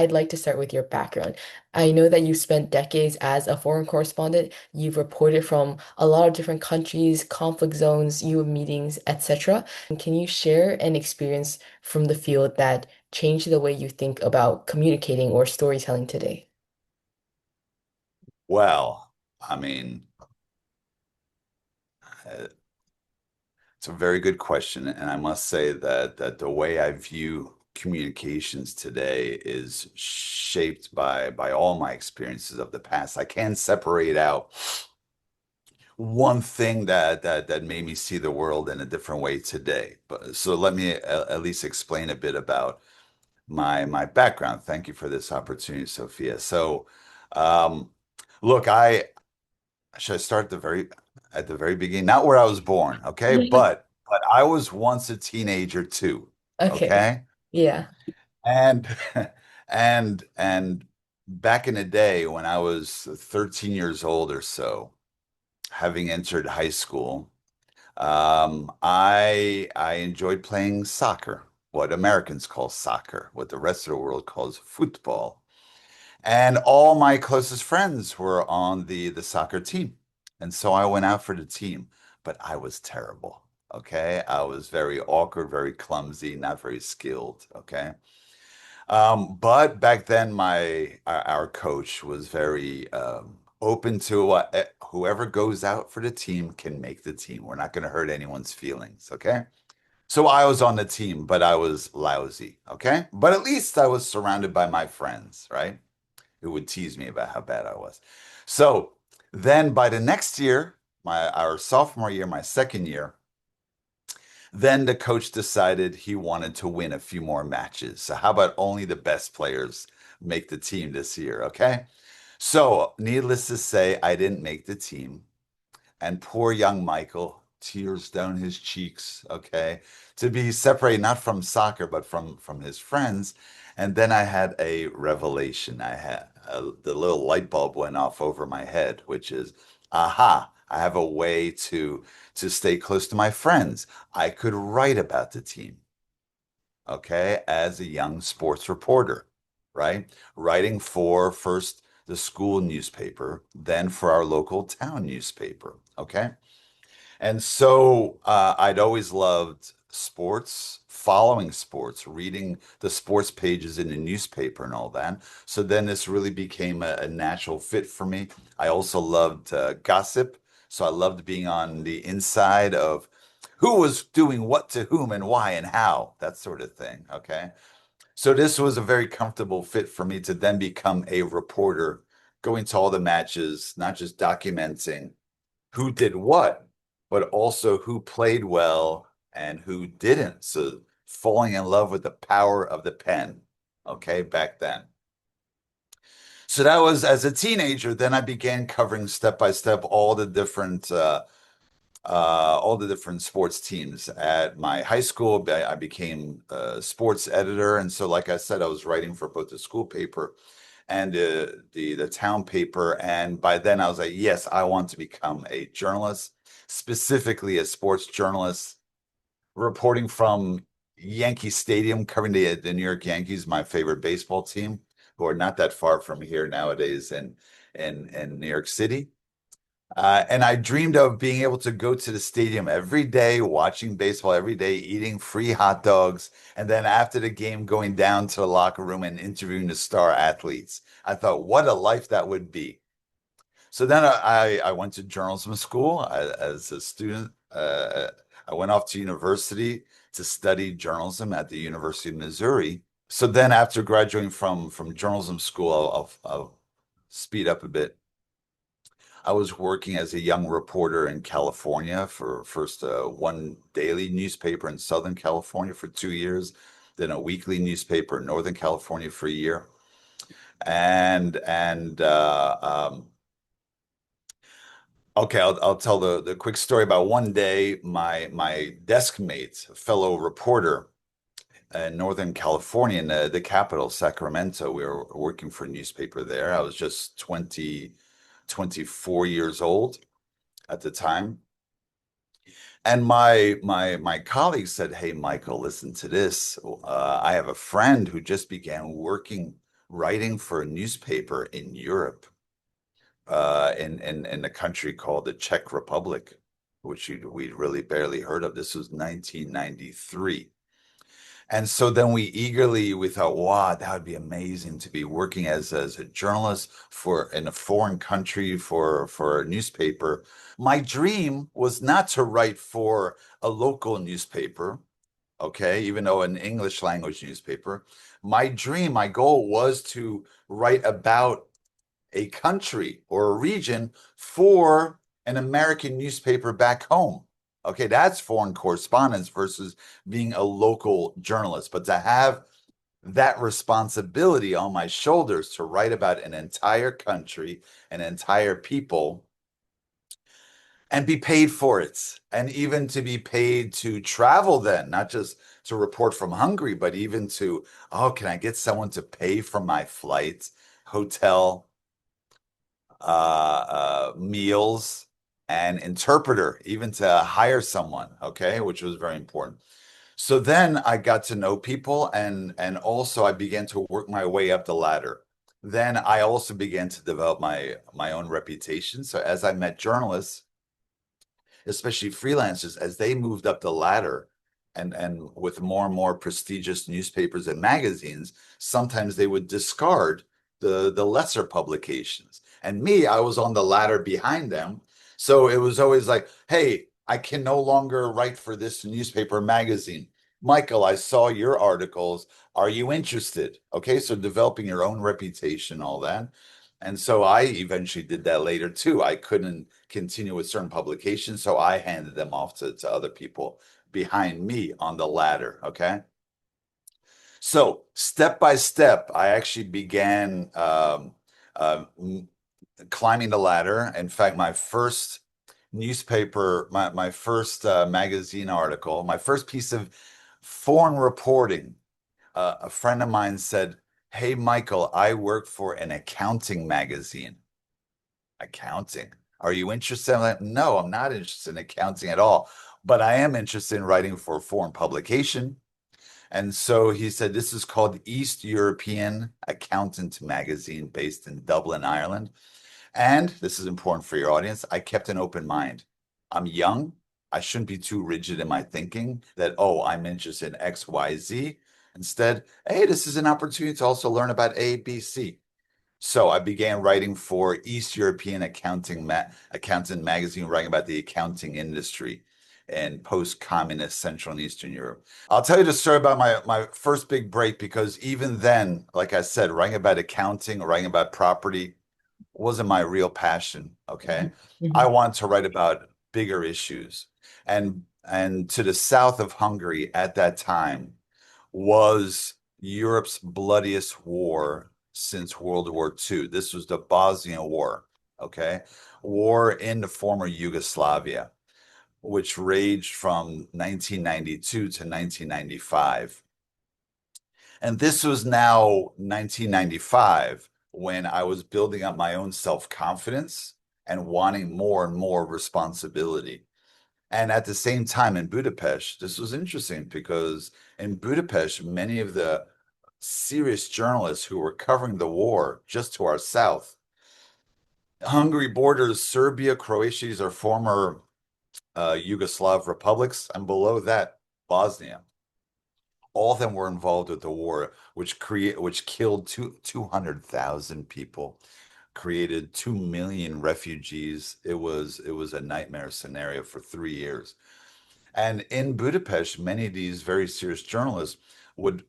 I'd like to start with your background. I know that you spent decades as a foreign correspondent. You've reported from a lot of different countries, conflict zones, UN meetings, etc. And can you share an experience from the field that changed the way you think about communicating or storytelling today? Well, I mean, uh, it's a very good question, and I must say that the way I view communications today is shaped by all my experiences of the past. I can't separate out one thing that made me see the world in a different way today. But so let me at least explain a bit about my background. Thank you for this opportunity, Sophia. So, um, look, I should I start at the very beginning, not where I was born, okay? But I was once a teenager too, Okay. okay? Yeah. And and back in the day when I was 13 years old or so, having entered high school, I enjoyed playing soccer, what Americans call soccer, what the rest of the world calls football. And all my closest friends were on the soccer team. And so I went out for the team, but I was terrible. Okay. I was very awkward, very clumsy, not very skilled. Okay. But back then, our coach was very open to whoever goes out for the team can make the team. We're not going to hurt anyone's feelings. Okay. So I was on the team, but I was lousy. Okay. But at least I was surrounded by my friends, right? Who would tease me about how bad I was. So then by the next year, my our sophomore year, my second year, then the coach decided he wanted to win a few more matches. So how about only the best players make the team this year, okay? So, needless to say, I didn't make the team. And poor young Michael, tears down his cheeks, okay, to be separated not from soccer, but from his friends. And then I had a revelation. The little light bulb went off over my head, which is, aha, I have a way to stay close to my friends. I could write about the team, okay, as a young sports reporter, right? Writing for first the school newspaper, then for our local town newspaper, okay? And so I'd always loved sports, following sports, reading the sports pages in the newspaper and all that. So then this really became a natural fit for me. I also loved gossip. So I loved being on the inside of who was doing what to whom and why and how, that sort of thing. Okay. So this was a very comfortable fit for me to then become a reporter, going to all the matches, not just documenting who did what, but also who played well and who didn't. So falling in love with the power of the pen, okay, back then. So that was as a teenager. Then I began covering step by step all the different sports teams at my high school. I became a sports editor, and so, like I said, I was writing for both the school paper and the town paper. And by then, I was like, yes, I want to become a journalist, specifically a sports journalist, reporting from Yankee Stadium, covering the New York Yankees, my favorite baseball team, who are not that far from here nowadays in New York City. And I dreamed of being able to go to the stadium every day, watching baseball every day, eating free hot dogs, and then after the game, going down to the locker room and interviewing the star athletes. I thought, what a life that would be. So then I went to journalism school as a student. I went off to university to study journalism at the University of Missouri. So then after graduating from journalism school, I'll speed up a bit. I was working as a young reporter in California for first one daily newspaper in Southern California for 2 years, then a weekly newspaper in Northern California for a year. And okay, I'll tell the quick story about one day my desk mate, a fellow reporter in Northern California in the capital, Sacramento. We were working for a newspaper there. I was just 24 years old at the time. And my colleague said, "Hey, Michael, listen to this. I have a friend who just began working writing for a newspaper in Europe, in a country called the Czech Republic, which we'd really barely heard of. This was 1993. And so then we thought, wow, that would be amazing to be working as a journalist for in a foreign country for a newspaper. My dream was not to write for a local newspaper, okay, even though an English language newspaper. My dream, my goal was to write about a country or a region for an American newspaper back home. Okay, that's foreign correspondence versus being a local journalist. But to have that responsibility on my shoulders to write about an entire country, an entire people, and be paid for it, and even to be paid to travel, then not just to report from Hungary, but even to, oh, can I get someone to pay for my flight, hotel, meals, and interpreter, even to hire someone, okay, which was very important. So then I got to know people, and also I began to work my way up the ladder. Then I also began to develop my own reputation. So as I met journalists, especially freelancers, as they moved up the ladder and with more and more prestigious newspapers and magazines, sometimes they would discard the lesser publications. And me, I was on the ladder behind them. So it was always like, hey, I can no longer write for this newspaper magazine. Michael, I saw your articles. Are you interested? Okay, so developing your own reputation, all that. And so I eventually did that later too. I couldn't continue with certain publications, so I handed them off to other people behind me on the ladder. Okay. So step by step, I actually began uh, climbing the ladder. In fact, my first newspaper, my first magazine article, my first piece of foreign reporting, a friend of mine said, "Hey, Michael, I work for an accounting magazine." Accounting. Are you interested in that? No, I'm not interested in accounting at all, but I am interested in writing for a foreign publication. And so he said, this is called East European Accountant Magazine based in Dublin, Ireland. And this is important for your audience. I kept an open mind. I'm young. I shouldn't be too rigid in my thinking that, oh, I'm interested in X, Y, Z. Instead, hey, this is an opportunity to also learn about A, B, C. So I began writing for East European Accountant magazine, writing about the accounting industry in post-communist Central and Eastern Europe. I'll tell you the story about my first big break because even then, like I said, writing about accounting, writing about property wasn't my real passion. Okay. Mhm. I Mhm. wanted to write about bigger issues. And to the south of Hungary at that time was Europe's bloodiest war since World War II. This was the Bosnian War, okay? War in the former Yugoslavia, which raged from 1992 to 1995. And this was now 1995 when I was building up my own self-confidence and wanting more and more responsibility. And at the same time in Budapest, this was interesting because in Budapest, many of the serious journalists who were covering the war just to our south, Hungary borders Serbia, Croatia, these are former Yugoslav republics, and below that, Bosnia. All of them were involved with the war, which killed 200,000 people, created 2 million refugees. It was a nightmare scenario for 3 years. And in Budapest, many of these very serious journalists would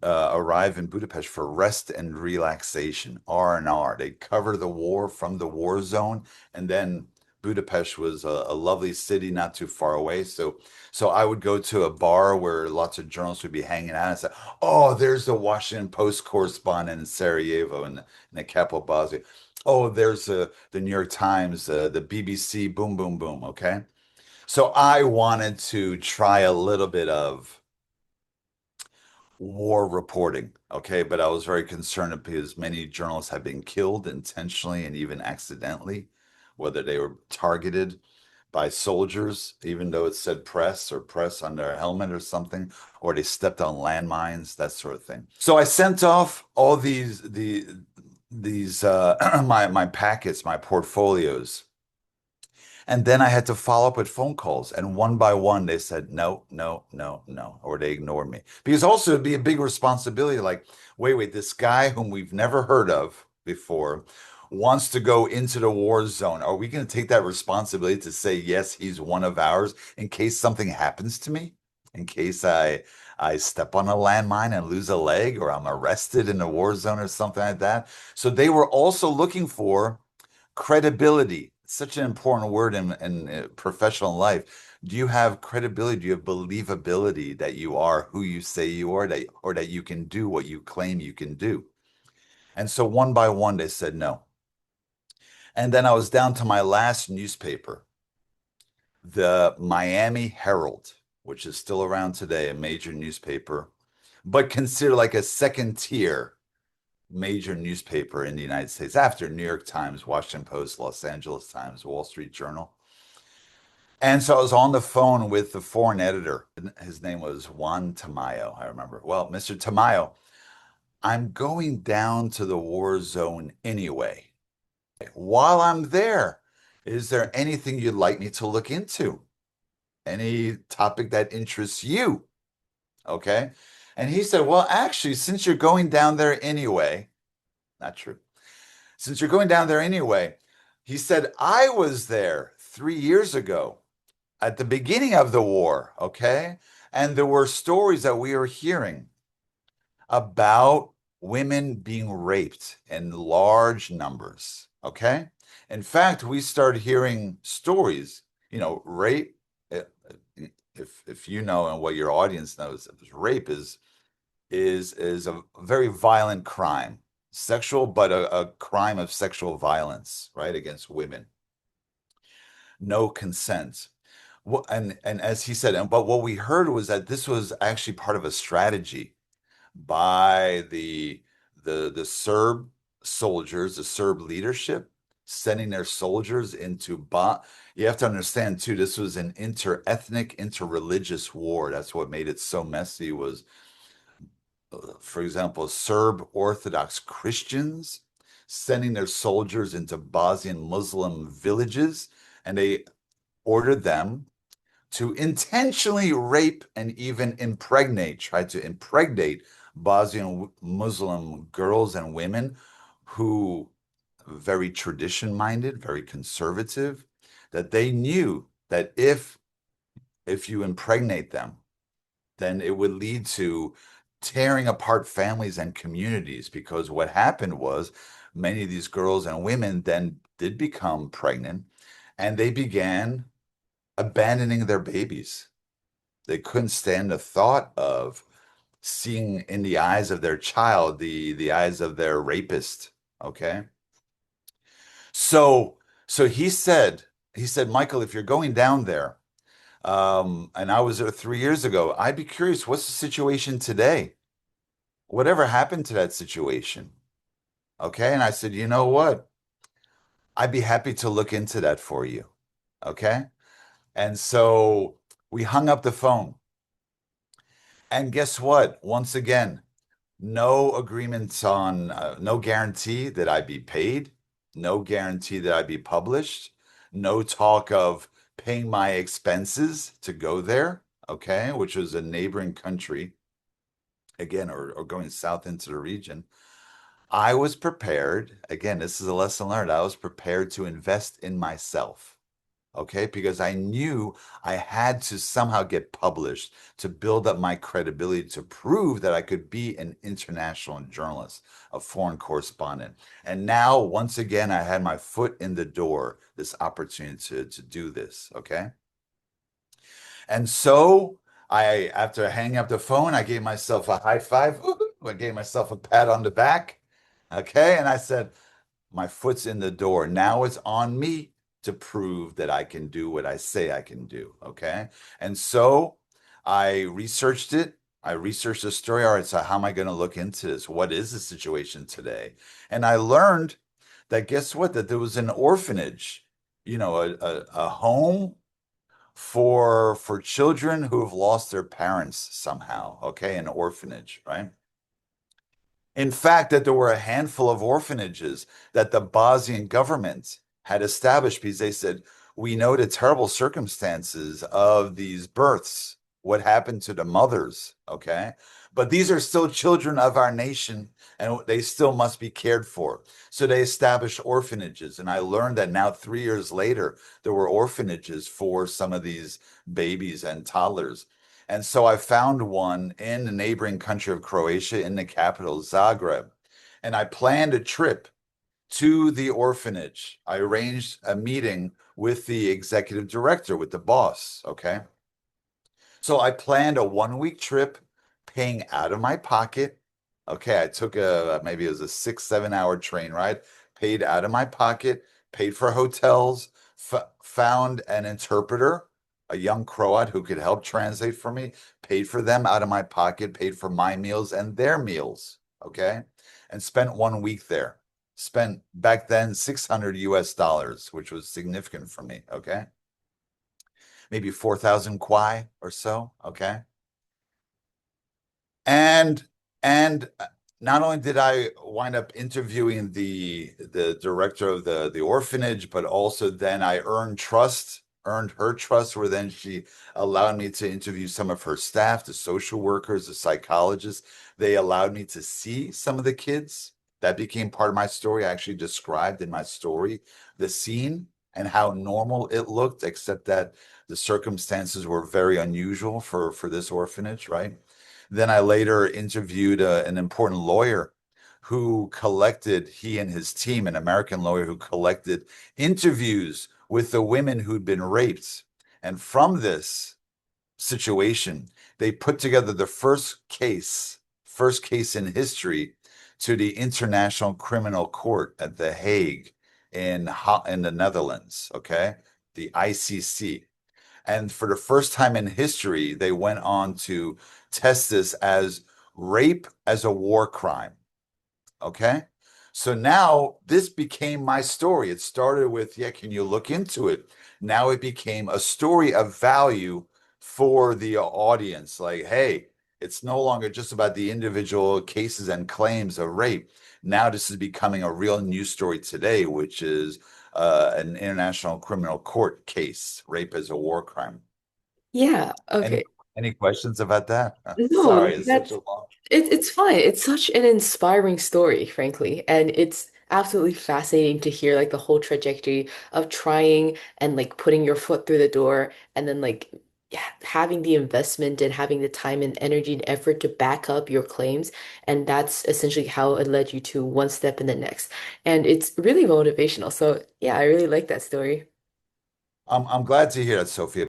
arrive in Budapest for rest and relaxation, R&R. They'd cover the war from the war zone, and then Budapest was a lovely city not too far away. So I would go to a bar where lots of journalists would be hanging out and say, "Oh, there's the Washington Post correspondent in Sarajevo in the capital Bosnia. Oh, there's the New York Times, the BBC, boom, boom, boom." Okay. So I wanted to try a little bit of war reporting, okay, but I was very concerned because many journalists have been killed intentionally and even accidentally, whether they were targeted. by soldiers, even though it said press or press on their helmet or something, or they stepped on landmines, that sort of thing. So I sent off all these my packets, my portfolios. And then I had to follow up with phone calls. And one by one, they said, no, no, no, no, or they ignored me. Because also it'd be a big responsibility like, wait, this guy whom we've never heard of before wants to go into the war zone. Are we going to take that responsibility to say, yes, he's one of ours in case something happens to me? In case I step on a landmine and lose a leg, or I'm arrested in a war zone or something like that. So they were also looking for credibility. Such an important word in professional life. Do you have credibility? Do you have believability that you are who you say you are, that or that you can do what you claim you can do? And so one by one, they said no. And then I was down to my last newspaper, the Miami Herald, which is still around today, a major newspaper, but considered like a second tier major newspaper in the United States after New York Times, Washington Post, Los Angeles Times, Wall Street Journal. And so I was on the phone with the foreign editor. His name was Juan Tamayo, I remember. Well, Mr. Tamayo, I'm going down to the war zone anyway. While I'm there, is there anything you'd like me to look into? Any topic that interests you? Okay. And he said, well, actually, since you're going down there anyway, not true. Since you're going down there anyway, he said, I was there 3 years ago at the beginning of the war, okay? And there were stories that we were hearing about women being raped in large numbers, okay? In fact, we started hearing stories, rape, uh, if you know and what your audience knows, rape is a very violent crime, sexual, but a crime of sexual violence, right, against women. No consent. And as he said, but what we heard was that this was actually part of a strategy by the Serb soldiers, the Serb leadership, sending their soldiers into you have to understand too, this was an inter-ethnic, inter-religious war. That's what made it so messy was, for example, Serb Orthodox Christians sending their soldiers into Bosnian Muslim villages, and they ordered them to intentionally rape and even try to impregnate Bosnian Muslim girls and women who very tradition minded, very conservative, that they knew that if you impregnate them, then it would lead to tearing apart families and communities because what happened was many of these girls and women then did become pregnant and they began abandoning their babies. They couldn't stand the thought of seeing in the eyes of their child the eyes of their rapist. Okay. So he said, Michael, if you're going down there, and I was there 3 years ago, I'd be curious, what's the situation today? Whatever happened to that situation? Okay. And I said, you know what? I'd be happy to look into that for you. Okay. And so we hung up the phone. And guess what? Once again, no agreements on, no guarantee that I'd be paid, no guarantee that I'd be published, no talk of paying my expenses to go there, okay, which was a neighboring country, again, or going south into the region. I was prepared, again, this is a lesson learned. I was prepared to invest in myself. Okay, because I knew I had to somehow get published to build up my credibility to prove that I could be an international journalist, a foreign correspondent. And now, once again, I had my foot in the door, this opportunity to do this. Okay. And so after hanging up the phone, I gave myself a high five. I gave myself a pat on the back. Okay. And I said, my foot's in the door. Now it's on me to prove that I can do what I say I can do. Okay. And so I researched it. I researched the story. All right. So how am I going to look into this? What is the situation today? And I learned that guess what? That there was an orphanage, a home for children who have lost their parents somehow, okay, an orphanage, right? In fact, that there were a handful of orphanages that the Bosnian government had established because they said, we know the terrible circumstances of these births, what happened to the mothers, okay? But these are still children of our nation and they still must be cared for. So they established orphanages. And I learned that now, 3 years later, there were orphanages for some of these babies and toddlers. And so I found one in the neighboring country of Croatia in the capital, Zagreb. And I planned a trip to the orphanage. I arranged a meeting with the executive director, with the boss. Okay. So I planned a 1 week trip paying out of my pocket. Okay, I took maybe it was a 6, 7 hour train ride, paid out of my pocket, paid for hotels, found an interpreter, a young Croat who could help translate for me, paid for them out of my pocket, paid for my meals and their meals. Okay, and spent 1 week there. Spent back then 600 US dollars, which was significant for me. Okay, maybe 4,000 kwai or so. Okay. And and not only did I wind up interviewing the director of the orphanage, but also then I earned her trust, where then she allowed me to interview some of her staff, the social workers, the psychologists. They allowed me to see some of the kids. That became part of my story. I actually described in my story the scene and how normal it looked, except that the circumstances were very unusual for this orphanage, right? Then I later interviewed an important lawyer who collected, he and his team, an American lawyer who collected interviews with the women who'd been raped. And from this situation, they put together the first case in history to the International Criminal Court at The Hague in the Netherlands, okay? The ICC. And for the first time in history, they went on to test this as rape as a war crime. Okay. So now this became my story. It started with, yeah, can you look into it? Now it became a story of value for the audience. Like, hey, it's no longer just about the individual cases and claims of rape. Now this is becoming a real news story today, which is an international criminal court case, rape as a war crime. Yeah, Any okay. any questions about that? No, Sorry, it's such a long. it's fine. It's such an inspiring story, frankly, and it's absolutely fascinating to hear like the whole trajectory of trying and like putting your foot through the door and then like having the investment and having the time and energy and effort to back up your claims. And that's essentially how it led you to one step in the next. And it's really motivational. So yeah, I really like that story. I'm glad to hear that, Sophia.